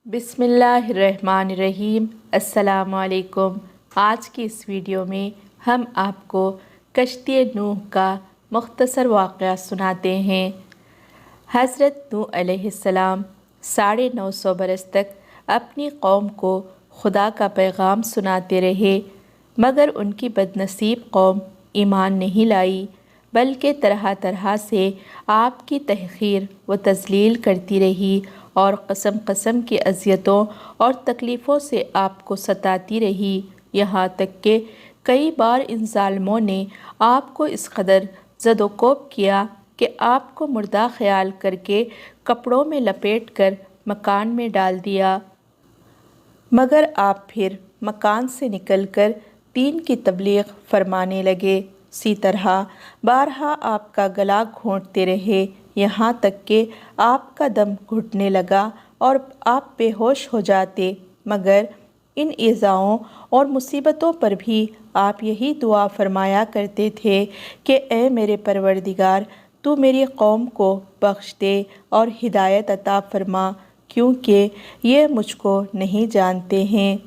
बिस्मिल्लाहिर्रहमानिर्रहीम। अस्सलामु अलैकुम। आज की इस वीडियो में हम आपको कश्ती नूह का मुख्तसर वाक़या सुनाते हैं। हज़रत नूह अलैहिस्सलाम 950 बरस तक अपनी कौम को खुदा का पैगाम सुनाते रहे, मगर उनकी बदनसीब कौम ईमान नहीं लाई, बल्कि तरह तरह से आपकी तहक़ीर व तज़लील करती रही और कसम कसम की अज़ियतों और तकलीफ़ों से आपको सताती रही। यहाँ तक कि कई बार इन ज़ालिमों ने आपको इस कदर ज़दोकोब किया कि आपको मुर्दा ख्याल करके कपड़ों में लपेट कर मकान में डाल दिया, मगर आप फिर मकान से निकलकर दीन की तबलीग फरमाने लगे। इसी तरह बारहा आपका गला घोंटते रहे, यहाँ तक कि आपका दम घुटने लगा और आप बेहोश हो जाते। मगर इन ईज़ाओं और मुसीबतों पर भी आप यही दुआ फरमाया करते थे कि ए मेरे परवरदिगार, तू मेरी कौम को बख्श दे और हिदायत अता फरमा, क्योंकि ये मुझको नहीं जानते हैं।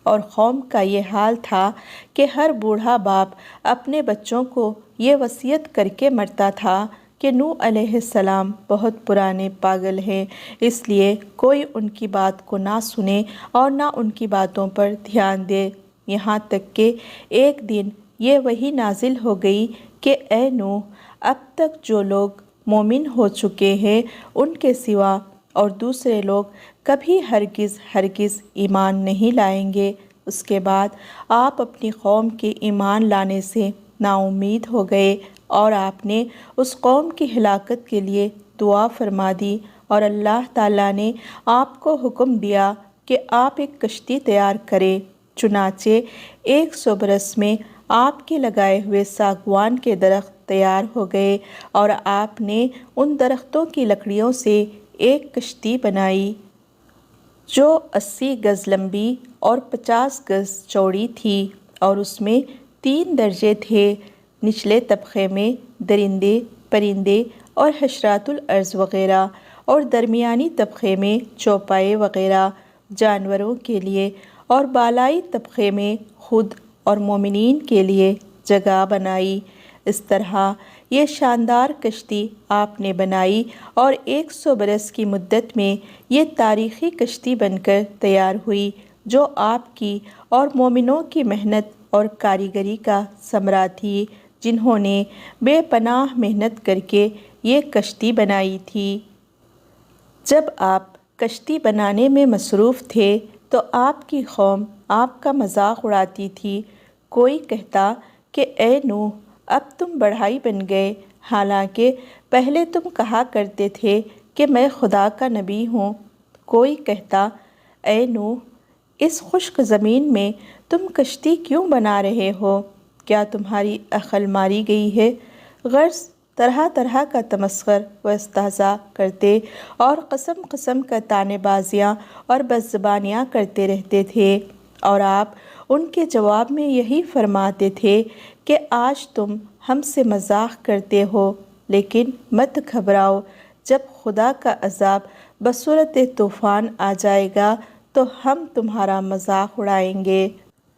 और कौम का ये हाल था कि हर बूढ़ा बाप अपने बच्चों को ये वसीयत करके मरता था कि नूह अलैहिस्सलाम बहुत पुराने पागल हैं, इसलिए कोई उनकी बात को ना सुने और ना उनकी बातों पर ध्यान दे। यहाँ तक कि एक दिन ये वही नाजिल हो गई कि ए नूह, अब तक जो लोग मोमिन हो चुके हैं उनके सिवा और दूसरे लोग कभी हरगिज़ ईमान नहीं लाएंगे। उसके बाद आप अपनी कौम के ईमान लाने से नाउम्मीद हो गए और आपने उस कौम की हिलाकत के लिए दुआ फरमा दी, और अल्लाह ताला ने आपको हुक्म दिया कि आप एक कश्ती तैयार करें। चुनाचे 100 बरस में आपके लगाए हुए सागवान के दरख्त तैयार हो गए और आपने उन दरख्तों की लकड़ियों से एक कश्ती बनाई जो 80 गज़ लंबी और 50 गज़ चौड़ी थी, और उसमें 3 दर्जे थे। निचले तबक़े में दरिंदे, परिंदे और हशरातुल अर्ज़ वग़ैरह, और दरमियानी तबक़े में चौपाए वग़ैरह जानवरों के लिए, और बालाई तबक़े में खुद और मोमिनीन के लिए जगह बनाई। इस तरह ये शानदार कश्ती आपने बनाई और 100 बरस की मुद्दत में ये तारीख़ी कश्ती बनकर तैयार हुई, जो आपकी और मोमिनों की मेहनत और कारीगरी का समरा थी, जिन्होंने बेपनाह मेहनत करके ये कश्ती बनाई थी। जब आप कश्ती बनाने में मसरूफ़ थे तो आपकी कौम आपका मजाक उड़ाती थी। कोई कहता कि ए नूह, अब तुम बढ़ाई बन गए, हालांकि पहले तुम कहा करते थे कि मैं खुदा का नबी हूँ। कोई कहता, ए नूह, इस खुश्क ज़मीन में तुम कश्ती क्यों बना रहे हो? क्या तुम्हारी अक्ल मारी गई है? गर्ज़ तरह तरह का तमस्खर व इस्तेहज़ा करते और कसम कसम का तानेबाजियाँ और बदज़बानियाँ करते रहते थे, और आप उनके जवाब में यही फरमाते थे कि आज तुम हमसे मजाक करते हो, लेकिन मत घबराओ, जब खुदा का अज़ाब बसूरत तूफ़ान आ जाएगा तो हम तुम्हारा मजाक उड़ाएंगे।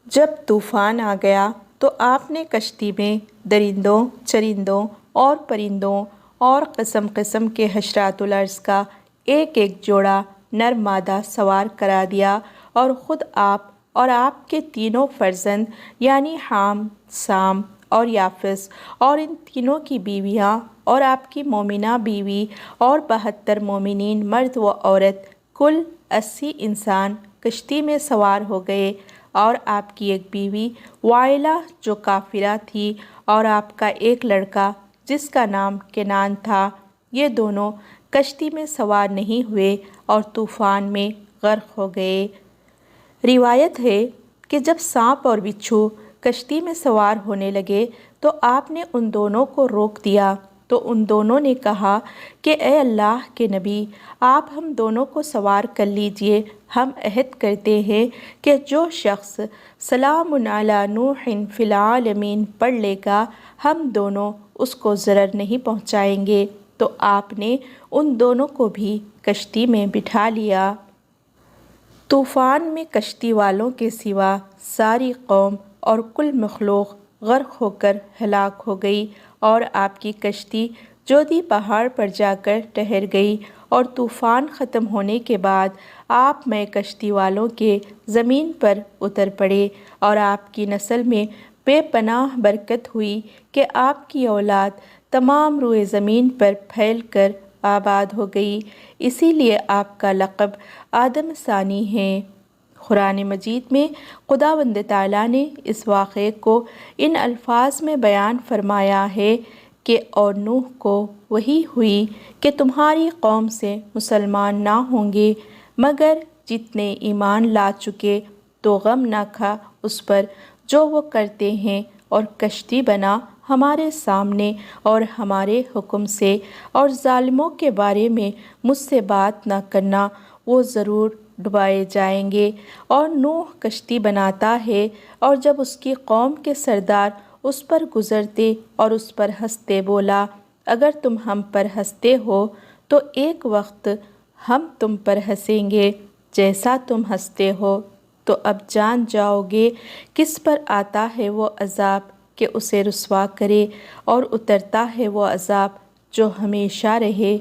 जब तूफ़ान आ गया तो आपने कश्ती में दरिंदों, चरिंदों और परिंदों और किस्म किस्म के हशरातुल अर्ज़ का एक एक जोड़ा नर मादा सवार करा दिया, और ख़ुद आप और आपके तीनों फ़र्जंद यानी हाम, साम और याफ़िस और इन तीनों की बीवियाँ और आपकी मोमिना बीवी और 72 मोमिनीन मर्द व औरत, कुल 80 इंसान कश्ती में सवार हो गए, और आपकी एक बीवी वाइला जो काफिरा थी, और आपका एक लड़का जिसका नाम केनान था। ये दोनों कश्ती में सवार नहीं हुए और तूफ़ान में गर्क हो गए। रिवायत है कि जब सांप और बिच्छू कश्ती में सवार होने लगे तो आपने उन दोनों को रोक दिया, तो उन दोनों ने कहा कि ए अल्लाह के नबी, आप हम दोनों को सवार कर लीजिए। हम अहद करते हैं कि जो शख्स सलामुन अला नूहिन फिल आलमीन पढ़ लेगा, हम दोनों उसको ज़रर नहीं पहुँचाएंगे। तो आपने उन दोनों को भी कश्ती में बिठा लिया। طوفان میں کشتی والوں کے سوا ساری قوم اور کل مخلوق غرق ہو کر ہلاک ہو گئی، اور آپ کی کشتی جودی پہاڑ پر جا کر ٹھہر گئی، اور طوفان ختم ہونے کے بعد آپ میں کشتی والوں کے زمین پر اتر پڑے، اور آپ کی نسل میں بے پناہ برکت ہوئی کہ آپ کی اولاد تمام روئے زمین پر پھیل کر آباد ہو گئی، اسی لیے آپ کا لقب آدم ثانی ہے۔ قرآن مجید میں خداوند تعالیٰ نے اس واقعے کو ان الفاظ میں بیان فرمایا ہے کہ اور نوح کو وحی ہوئی کہ تمہاری قوم سے مسلمان نہ ہوں گے مگر جتنے ایمان لا چکے، تو غم نہ کھا اس پر جو وہ کرتے ہیں، اور کشتی بنا ہمارے سامنے اور ہمارے حکم سے، اور ظالموں کے بارے میں مجھ سے بات نہ کرنا، وہ ضرور ڈبائے جائیں گے۔ اور نوح کشتی بناتا ہے، اور جب اس کی قوم کے سردار اس پر گزرتے اور اس پر ہنستے، بولا اگر تم ہم پر ہنستے ہو تو ایک وقت ہم تم پر ہنسیں گے، جیسا تم ہنستے ہو تو اب جان جاؤ گے کس پر آتا ہے وہ عذاب کہ اسے رسوا کرے، اور اترتا ہے وہ عذاب جو ہمیشہ رہے۔